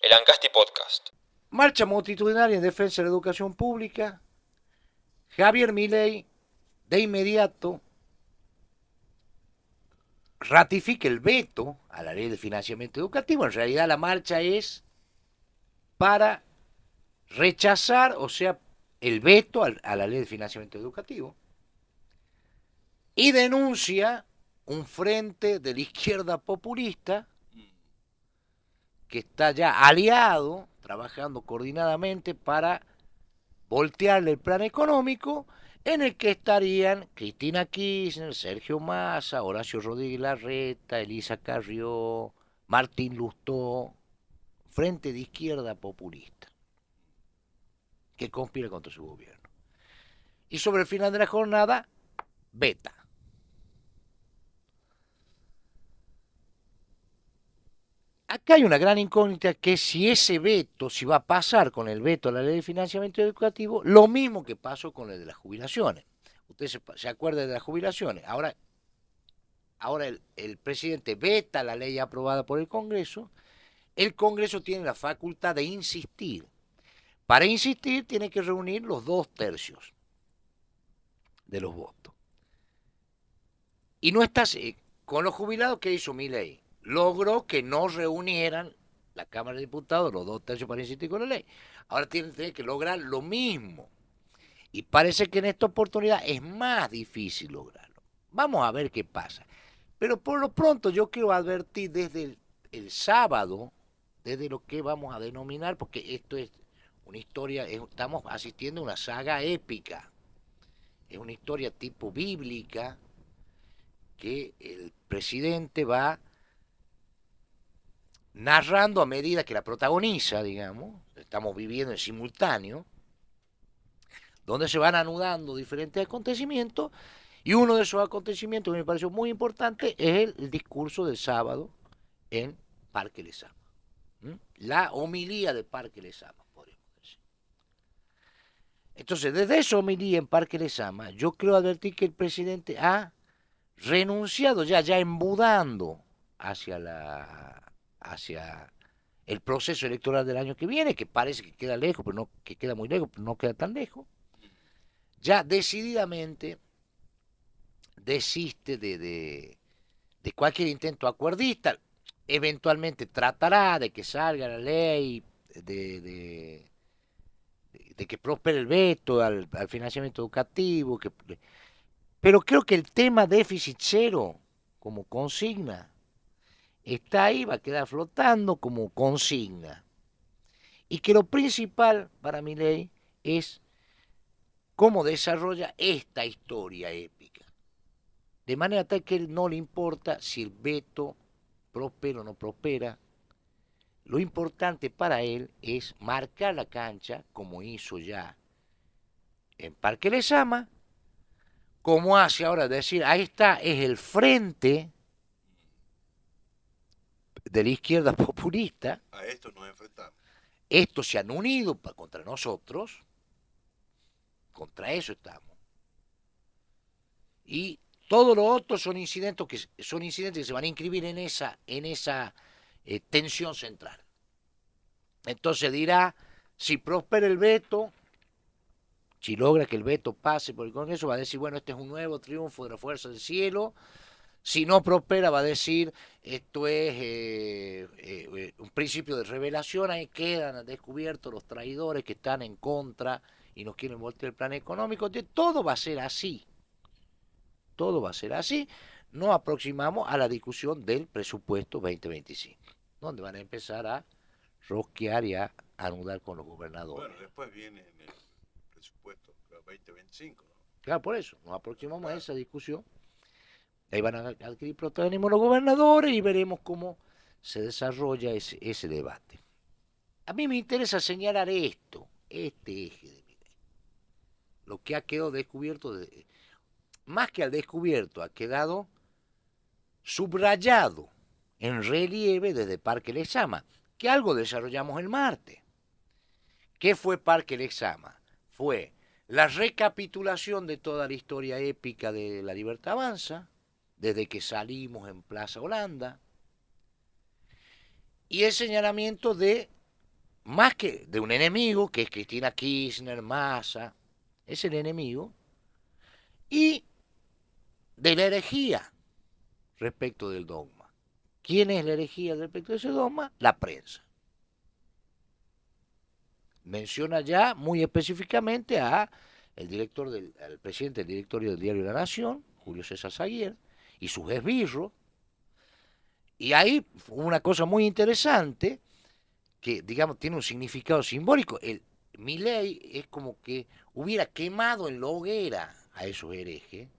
El Ancasti Podcast. Marcha multitudinaria en defensa de la educación pública. Javier Milei de inmediato ratifica el veto a la ley de financiamiento educativo. En realidad la marcha es para rechazar, o sea, el veto a la ley de financiamiento educativo. Y denuncia un frente de la izquierda populista que está ya aliado, trabajando coordinadamente para voltearle el plan económico, en el que estarían Cristina Kirchner, Sergio Massa, Horacio Rodríguez Larreta, Elisa Carrió, Martín Lustó, frente de izquierda populista, que conspira contra su gobierno. Y sobre el final de la jornada, veta. Acá hay una gran incógnita, que es si ese veto, si va a pasar con el veto a la ley de financiamiento educativo, lo mismo que pasó con el de las jubilaciones. Usted se acuerda de las jubilaciones. Ahora el presidente veta la ley aprobada por el Congreso. El Congreso tiene la facultad de insistir. Para insistir tiene que reunir los 2/3 de los votos. Y no está con los jubilados. ¿Qué hizo Milei? Logró que no reunieran la Cámara de Diputados los 2/3 para insistir con la ley. Ahora tiene que lograr lo mismo. Y parece que en esta oportunidad es más difícil lograrlo. Vamos a ver qué pasa. Pero por lo pronto yo quiero advertir desde el sábado, desde lo que vamos a denominar, porque esto es una historia, estamos asistiendo a una saga épica. Es una historia tipo bíblica que el presidente va narrando a medida que la protagoniza, digamos. Estamos viviendo en simultáneo, donde se van anudando diferentes acontecimientos, y uno de esos acontecimientos que me pareció muy importante es el discurso del sábado en Parque Lezama. La homilía de Parque Lezama, podríamos decir. Entonces, desde esa homilía en Parque Lezama, yo creo advertir que el presidente ha renunciado, ya embudando hacia el proceso electoral del año que viene, que parece que queda lejos, pero no, que queda muy lejos, pero no queda tan lejos. Ya decididamente desiste de cualquier intento acuerdista. Eventualmente tratará de que salga la ley, de que prospere el veto al financiamiento educativo, pero creo que el tema déficit cero como consigna está ahí, va a quedar flotando como consigna. Y que lo principal para mi ley es cómo desarrolla esta historia épica. De manera tal que a él no le importa si el veto prospera o no prospera. Lo importante para él es marcar la cancha, como hizo ya en Parque Lezama, como hace ahora, decir, ahí está, es el frente de la izquierda populista. A esto nos enfrentamos. Estos se han unido contra nosotros, contra eso estamos. Y todo lo otro son incidentes que se van a inscribir en esa tensión central. Entonces dirá, si prospera el veto, si logra que el veto pase por el Congreso, va a decir, bueno, este es un nuevo triunfo de la fuerza del cielo. Si no prospera, va a decir, esto es un principio de revelación, ahí quedan descubiertos los traidores que están en contra y nos quieren voltear el plan económico. Entonces, todo va a ser así. Todo va a ser así. Nos aproximamos a la discusión del presupuesto 2025, donde van a empezar a rosquear y a anudar con los gobernadores. Bueno, después viene en el presupuesto 2025, ¿no? Claro, por eso, nos aproximamos a esa discusión. Ahí van a adquirir protagonismo los gobernadores y veremos cómo se desarrolla ese debate. A mí me interesa señalar este eje de mi ley. Lo que ha quedado descubierto, más que al descubierto, ha quedado subrayado en relieve desde Parque Lezama, que algo desarrollamos el martes. ¿Qué fue Parque Lezama? Fue la recapitulación de toda la historia épica de La Libertad Avanza, desde que salimos en Plaza Holanda, y el señalamiento de más que de un enemigo, que es Cristina Kirchner, Massa, es el enemigo, y de la herejía respecto del dogma. ¿Quién es la herejía respecto de ese dogma? La prensa. Menciona ya muy específicamente a al presidente del directorio del diario La Nación, Julio César Zaguier, y sus esbirros. Y ahí una cosa muy interesante, que digamos tiene un significado simbólico. Milei es como que hubiera quemado en la hoguera a esos herejes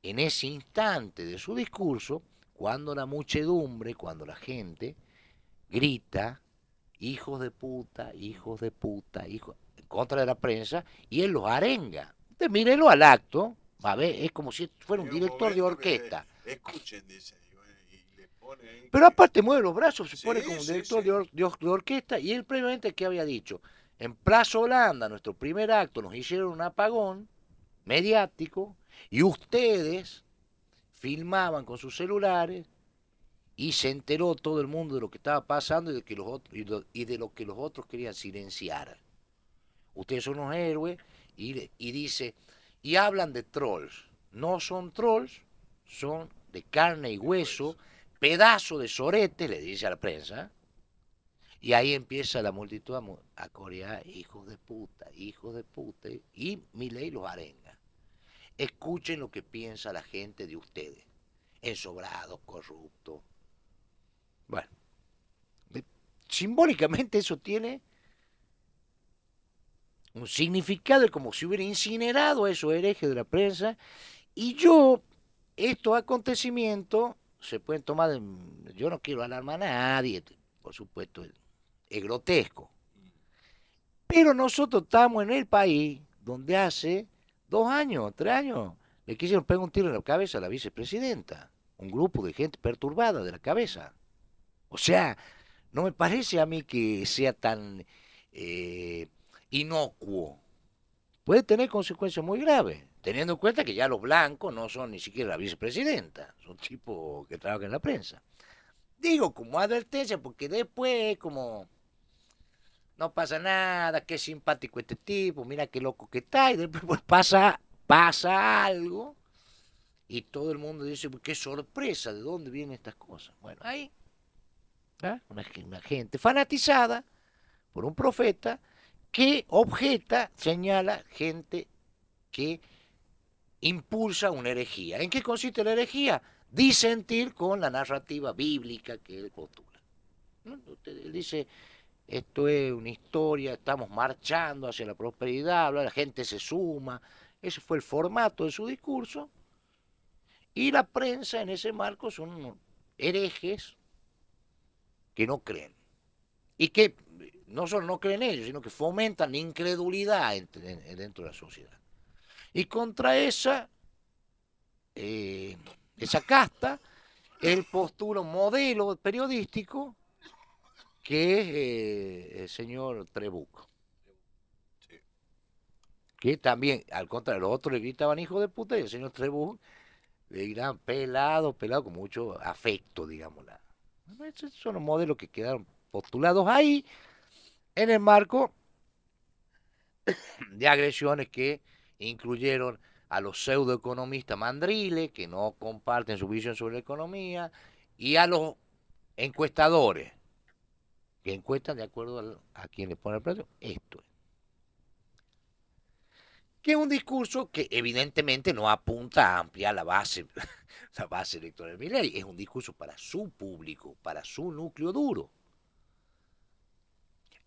en ese instante de su discurso, cuando la muchedumbre, cuando la gente grita, hijos de puta, hijos de puta, hijos, en contra de la prensa, y él los arenga. Usted mírelo al acto, va a ver, es como si fuera un Llega un director de momento orquesta. escuchen, dice, y le pone ahí Pero que... aparte mueve los brazos, se pone Sí, como un sí, director sí. de orquesta, y él previamente, ¿qué había dicho? En Plaza Holanda, nuestro primer acto, nos hicieron un apagón mediático, y ustedes filmaban con sus celulares y se enteró todo el mundo de lo que estaba pasando y de, que los otros, y de lo que los otros querían silenciar. Ustedes son unos héroes y dice, y hablan de trolls. No son trolls, son de carne y hueso, pedazo de sorete, le dice a la prensa. Y ahí empieza la multitud a corear, hijos de puta, y Milei los arenga. Escuchen lo que piensa la gente de ustedes, ensobrados, corruptos. Bueno, simbólicamente eso tiene un significado, es como si hubiera incinerado a esos herejes de la prensa. Y estos acontecimientos se pueden tomar, yo no quiero alarmar a nadie, por supuesto, es grotesco. Pero nosotros estamos en el país donde hace 2 años, 3 años, le quisieron pegar un tiro en la cabeza a la vicepresidenta, un grupo de gente perturbada de la cabeza. O sea, no me parece a mí que sea tan eh, inocuo. Puede tener consecuencias muy graves, teniendo en cuenta que ya los blancos no son ni siquiera la vicepresidenta, son tipos que trabajan en la prensa. Digo como advertencia porque después como no pasa nada, qué simpático este tipo, mira qué loco que está, y después pues, pasa algo y todo el mundo dice, pues, qué sorpresa, ¿de dónde vienen estas cosas? Bueno, ahí una gente fanatizada por un profeta que objeta, señala gente que impulsa una herejía. ¿En qué consiste la herejía? Disentir con la narrativa bíblica que él postula. ¿No? Él dice, esto es una historia, estamos marchando hacia la prosperidad, la gente se suma. Ese fue el formato de su discurso. Y la prensa en ese marco son herejes que no creen. Y que no solo no creen ellos, sino que fomentan la incredulidad dentro de la sociedad. Y contra esa casta, él postula un modelo periodístico que es el señor Trebuch. Sí. Que también, al contrario, los otros le gritaban hijo de puta y el señor Trebuch le gritaban pelado, pelado, con mucho afecto, digamos. Esos son los modelos que quedaron postulados ahí en el marco de agresiones que incluyeron a los pseudoeconomistas mandriles, que no comparten su visión sobre la economía, y a los encuestadores, que encuestan de acuerdo a quien le pone el precio. Esto es. Que es un discurso que evidentemente no apunta a ampliar la base electoral de Milei, es un discurso para su público, para su núcleo duro.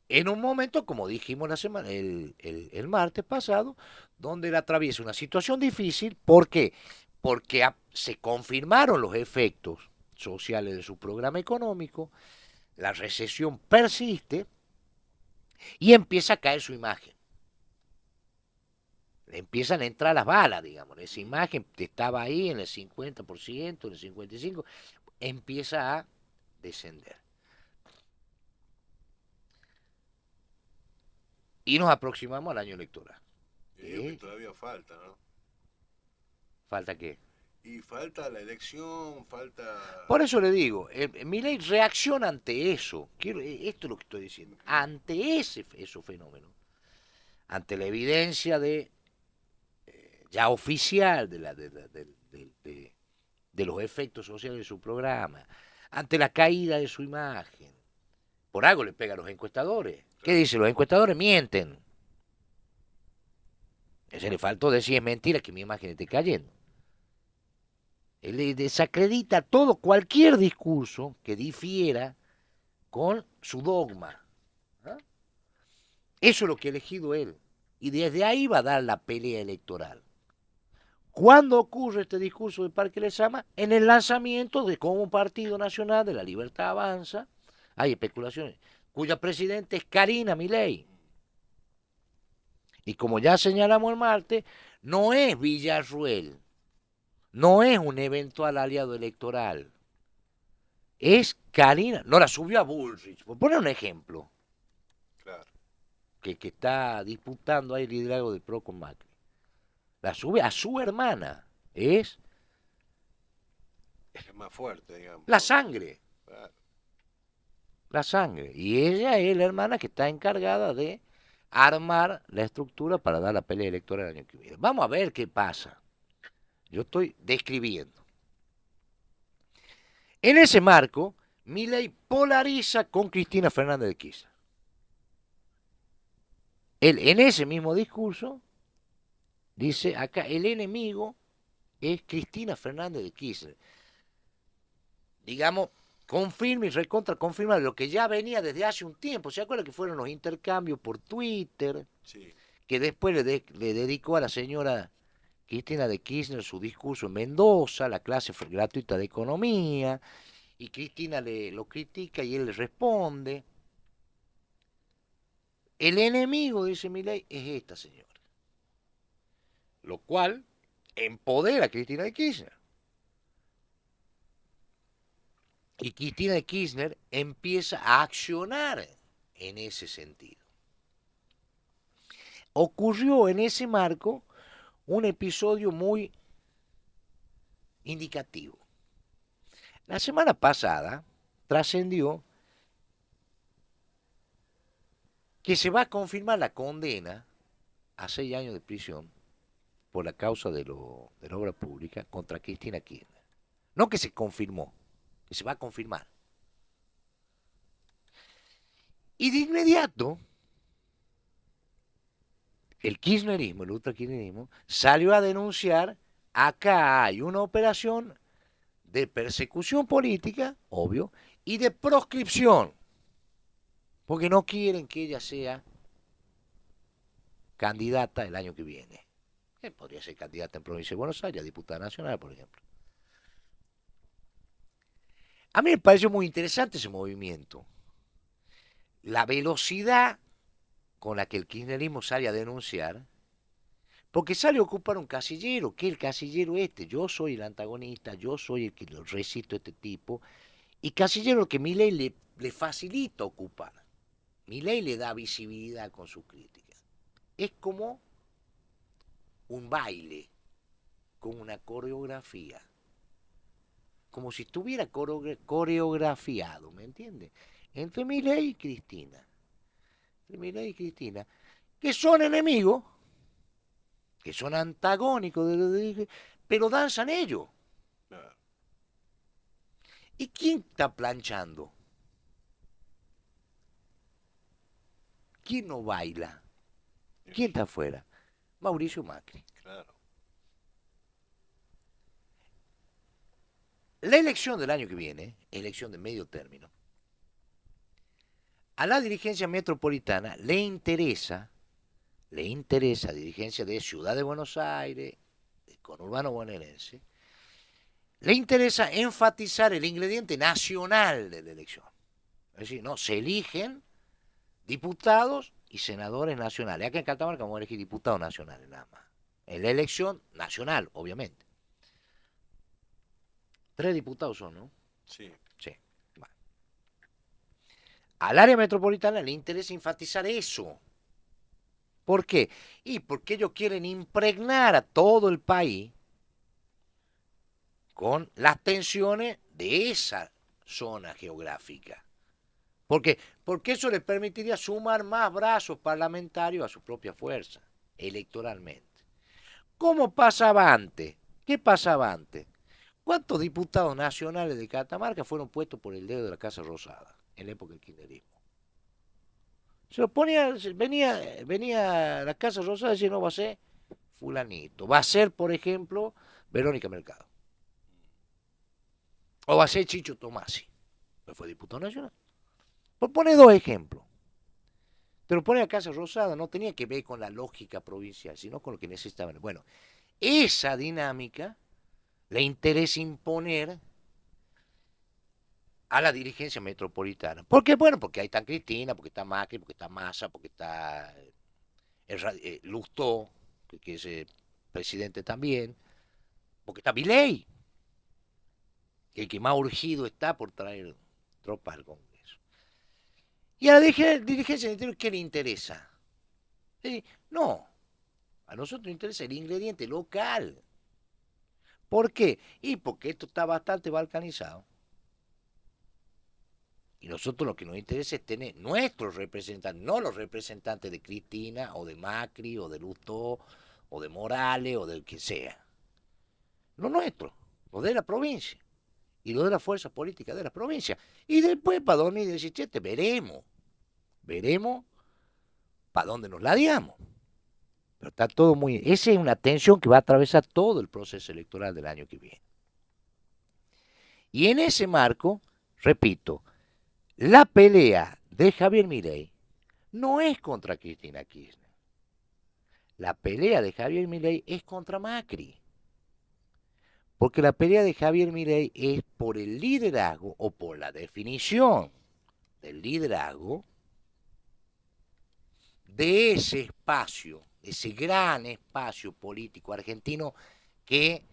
En un momento, como dijimos el martes pasado, donde él atraviesa una situación difícil. ¿Por qué? Porque se confirmaron los efectos sociales de su programa económico, la recesión persiste y empieza a caer su imagen. Le empiezan a entrar las balas, digamos. Esa imagen que estaba ahí en el 50%, en el 55%, empieza a descender. Y nos aproximamos al año electoral. Yo digo que todavía falta, ¿no? ¿Falta qué? Y falta la elección, falta... Por eso le digo, Milei reacciona ante eso. Esto es lo que estoy diciendo. Ante esos fenómenos, ante la evidencia de ya oficial de los efectos sociales de su programa, ante la caída de su imagen. Por algo le pega a los encuestadores. ¿Qué dicen? Los encuestadores mienten. Se le faltó decir es mentira que mi imagen esté cayendo. Él le desacredita todo, cualquier discurso que difiera con su dogma. ¿Ah? Eso es lo que ha elegido él. Y desde ahí va a dar la pelea electoral. ¿Cuándo ocurre este discurso de Parque Lezama? En el lanzamiento de como Partido Nacional de la Libertad Avanza, hay especulaciones, cuya presidente es Karina Milei. Y como ya señalamos el martes, no es Villarruel, no es un eventual aliado electoral, es Karina, no la subió a Bullrich, por poner un ejemplo, Claro. que está disputando ahí el liderazgo del PRO con Macri. La sube a su hermana, es Es más fuerte, digamos. la sangre. Claro. La sangre. Y ella es la hermana que está encargada de armar la estructura para dar la pelea electoral el año que viene. Vamos a ver qué pasa. Yo estoy describiendo. En ese marco, Milei polariza con Cristina Fernández de Kirchner. Él, en ese mismo discurso, dice acá, el enemigo es Cristina Fernández de Kirchner. Digamos, confirma y recontra confirma lo que ya venía desde hace un tiempo. ¿Se acuerda que fueron los intercambios por Twitter? Sí. Que después le dedicó a la señora Cristina de Kirchner su discurso en Mendoza, la clase gratuita de economía, y Cristina lo critica y él le responde. El enemigo, dice Milei, es esta señora. Lo cual empodera a Cristina de Kirchner. Y Cristina de Kirchner empieza a accionar en ese sentido. Ocurrió en ese marco un episodio muy indicativo. La semana pasada trascendió que se va a confirmar la condena a 6 años de prisión por la causa de la obra pública contra Cristina Kirchner. No que se confirmó, que se va a confirmar. Y de inmediato, el kirchnerismo, el ultrakirchnerismo, salió a denunciar, acá hay una operación de persecución política, obvio, y de proscripción, porque no quieren que ella sea candidata el año que viene. Podría ser candidata en provincia de Buenos Aires, diputada nacional, por ejemplo. A mí me pareció muy interesante ese movimiento. La velocidad con la que el kirchnerismo sale a denunciar, porque sale a ocupar un casillero, que el casillero yo soy el antagonista, yo soy el que lo resisto a este tipo, y casillero que Milei le facilita ocupar. Milei le da visibilidad con sus críticas. Es como un baile con una coreografía, como si estuviera coreografiado, ¿me entiendes? Entre Milei y Cristina. Entre Milei y Cristina, que son enemigos, que son antagónicos, pero danzan ellos. Claro. ¿Y quién está planchando? ¿Quién no baila? ¿Quién está afuera? Mauricio Macri. Claro. La elección del año que viene, elección de medio término, a la dirigencia metropolitana le interesa a dirigencia de Ciudad de Buenos Aires, de conurbano bonaerense, le interesa enfatizar el ingrediente nacional de la elección. Es decir, no, se eligen diputados y senadores nacionales. Acá en Catamarca vamos a elegir diputados nacionales nada más. En la elección nacional, obviamente. 3 diputados son, ¿no? Sí. Sí. Bueno. Al área metropolitana le interesa enfatizar eso. ¿Por qué? Y porque ellos quieren impregnar a todo el país con las tensiones de esa zona geográfica. Porque eso le permitiría sumar más brazos parlamentarios a su propia fuerza, electoralmente. ¿Cómo pasaba antes? ¿Qué pasaba antes? ¿Cuántos diputados nacionales de Catamarca fueron puestos por el dedo de la Casa Rosada en la época del kirchnerismo? Se lo ponía, venía la Casa Rosada y decía, no va a ser fulanito. Va a ser, por ejemplo, Verónica Mercado. O va a ser Chicho Tomasi, que fue diputado nacional. Por poner dos ejemplos. Te lo pone a Casa Rosada, no tenía que ver con la lógica provincial, sino con lo que necesitaban. Bueno, esa dinámica le interesa imponer a la dirigencia metropolitana. ¿Por qué? Bueno, porque ahí está Cristina, porque está Macri, porque está Massa, porque está Lustó, que es presidente también, porque está Milei, que el que más urgido está por traer tropas al Congreso. Y a la dirigencia interior, ¿qué le interesa? No, a nosotros nos interesa el ingrediente local. ¿Por qué? Y porque esto está bastante balcanizado. Y nosotros lo que nos interesa es tener nuestros representantes, no los representantes de Cristina, o de Macri, o de Lustó, o de Morales, o del que sea. Los nuestros, los de la provincia. Y los de la fuerza política de la provincia. Y después, para 2017, veremos para dónde nos ladeamos. Pero está todo muy... Esa es una tensión que va a atravesar todo el proceso electoral del año que viene. Y en ese marco, repito, la pelea de Javier Milei no es contra Cristina Kirchner. La pelea de Javier Milei es contra Macri. Porque la pelea de Javier Milei es por el liderazgo o por la definición del liderazgo de ese espacio, ese gran espacio político argentino que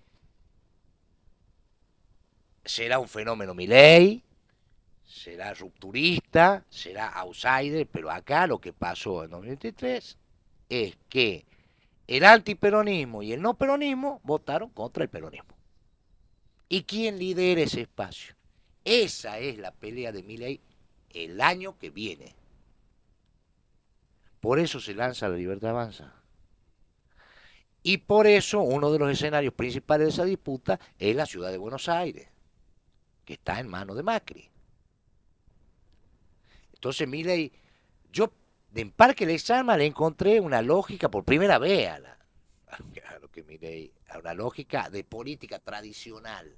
será un fenómeno Milei, será rupturista, será outsider, pero acá lo que pasó en 2023 es que el antiperonismo y el no peronismo votaron contra el peronismo. ¿Y quién lidera ese espacio? Esa es la pelea de Milei el año que viene. Por eso se lanza La Libertad Avanza. Y por eso uno de los escenarios principales de esa disputa es la ciudad de Buenos Aires, que está en manos de Macri. Entonces, Milei, yo en Parque Les Almas le encontré una lógica por primera vez a lo que Milei, a una lógica de política tradicional.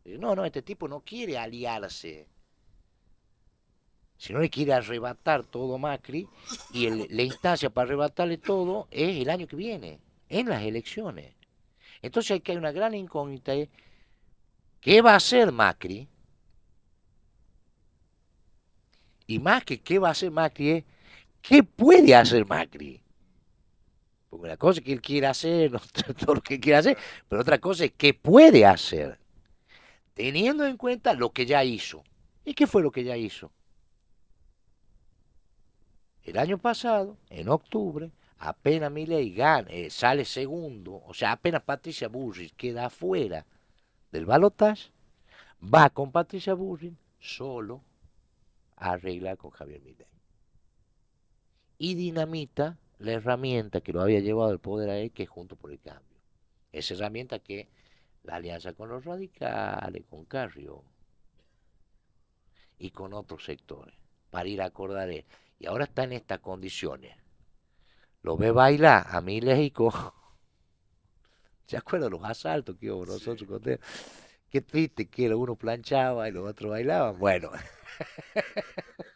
No, este tipo no quiere aliarse, sino le quiere arrebatar todo a Macri y la instancia para arrebatarle todo es el año que viene, en las elecciones. Entonces aquí hay una gran incógnita, ¿qué va a hacer Macri? Y más que qué va a hacer Macri es, ¿qué puede hacer Macri? Porque una cosa es que él quiere hacer, todo lo que quiere hacer, pero otra cosa es qué puede hacer, teniendo en cuenta lo que ya hizo. ¿Y qué fue lo que ya hizo? El año pasado, en octubre, apenas Milei sale segundo, o sea, apenas Patricia Bullrich queda afuera del balotaje, va con Patricia Bullrich solo a arreglar con Javier Milei. Y dinamita la herramienta que lo había llevado al poder a él, que es Junto por el Cambio. Esa herramienta que la alianza con los radicales, con Carrió y con otros sectores, para ir a acordar él. Y ahora está en estas condiciones. Lo ve bailar a Milei con... ¿Se acuerdan los asaltos que hubo nosotros con él? Qué triste que uno planchaba y los otros bailaban. Bueno,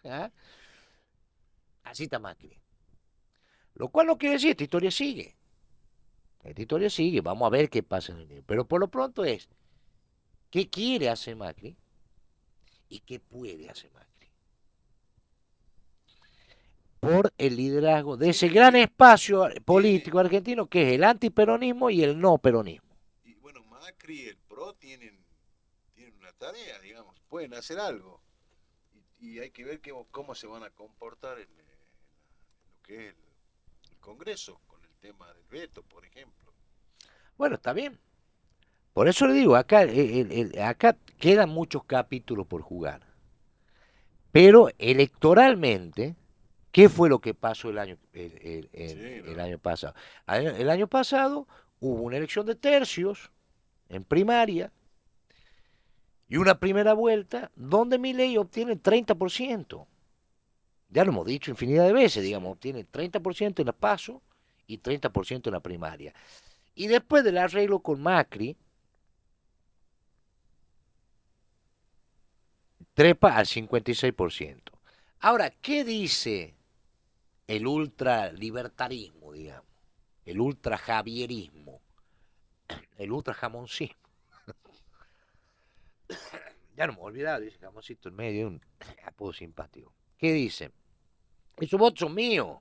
¿ah? Así está Macri. Lo cual no quiere decir, esta historia sigue. Esta historia sigue, vamos a ver qué pasa en el medio. Pero por lo pronto es, ¿qué quiere hacer Macri? ¿Y qué puede hacer Macri? Por el liderazgo de ese gran espacio político argentino que es el antiperonismo y el no peronismo. Y bueno, Macri y el PRO tienen una tarea, digamos, pueden hacer algo. Y hay que ver cómo se van a comportar en lo que es el Congreso, con el tema del veto, por ejemplo. Bueno, está bien. Por eso le digo, acá, acá quedan muchos capítulos por jugar. Pero electoralmente, ¿qué fue lo que pasó Sí, el ¿no? año pasado? El año pasado hubo una elección de tercios en primaria y una primera vuelta donde Milei obtiene el 30%. Ya lo hemos dicho infinidad de veces, Sí. digamos, obtiene 30% en la PASO y 30% en la primaria. Y después del arreglo con Macri, trepa al 56%. Ahora, ¿qué dice el ultralibertarismo, digamos? El ultrajavierismo, el ultrajamoncismo. Ya no me he olvidado, dice Jamoncito en medio, un apodo simpático. ¿Qué dice? Esos votos son míos.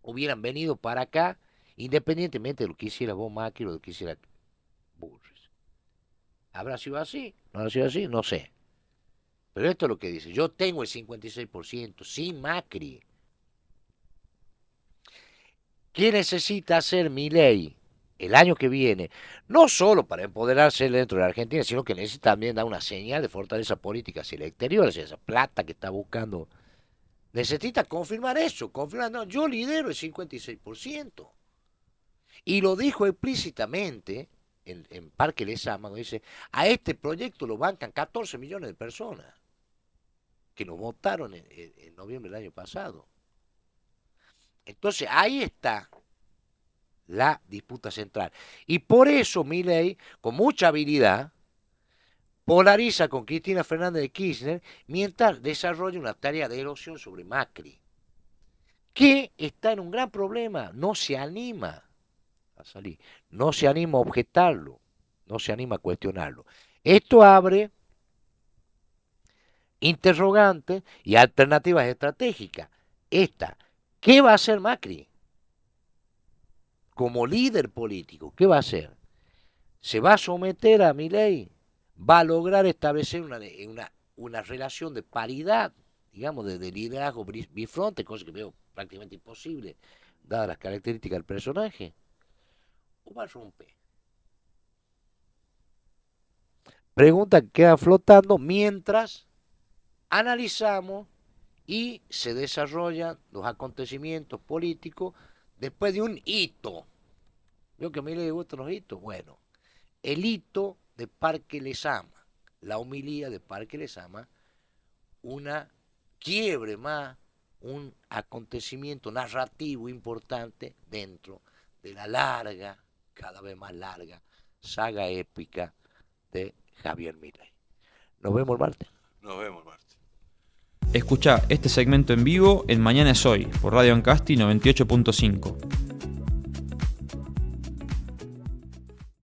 Hubieran venido para acá, independientemente de lo que hiciera vos, Macri, o de lo que hiciera Bullrich. ¿Habrá sido así? ¿No habrá sido así? No sé. Pero esto es lo que dice. Yo tengo el 56% sin Macri. ¿Qué necesita hacer Milei el año que viene? No solo para empoderarse dentro de la Argentina, sino que necesita también dar una señal de fortaleza política hacia el exterior, hacia esa plata que está buscando. Necesita confirmar eso, confirmar, no, yo lidero el 56%. Y lo dijo explícitamente en Parque Lezama, dice, a este proyecto lo bancan 14 millones de personas que lo votaron en noviembre del año pasado. Entonces ahí está la disputa central. Y por eso Milei, con mucha habilidad, polariza con Cristina Fernández de Kirchner mientras desarrolla una tarea de erosión sobre Macri, que está en un gran problema, no se anima a salir, no se anima a objetarlo, no se anima a cuestionarlo. Esto abre interrogantes y alternativas estratégicas. Esta, ¿qué va a hacer Macri como líder político? ¿Qué va a hacer? ¿Se va a someter a Milei? ¿Va a lograr establecer una relación de paridad, digamos, de liderazgo bifronte, cosa que veo prácticamente imposible, dadas las características del personaje? ¿O va a romper? Pregunta que queda flotando mientras analizamos y se desarrollan los acontecimientos políticos después de un hito. Yo que a mí le gustan los hitos. Bueno, el hito de Parque Lezama, la homilía de Parque Lezama, una quiebre más, un acontecimiento narrativo importante dentro de la larga, cada vez más larga, saga épica de Javier Milei. Nos vemos el martes. Nos vemos, Martín. Escuchá este segmento en vivo en Mañana es Hoy por Radio Ancasti 98.5.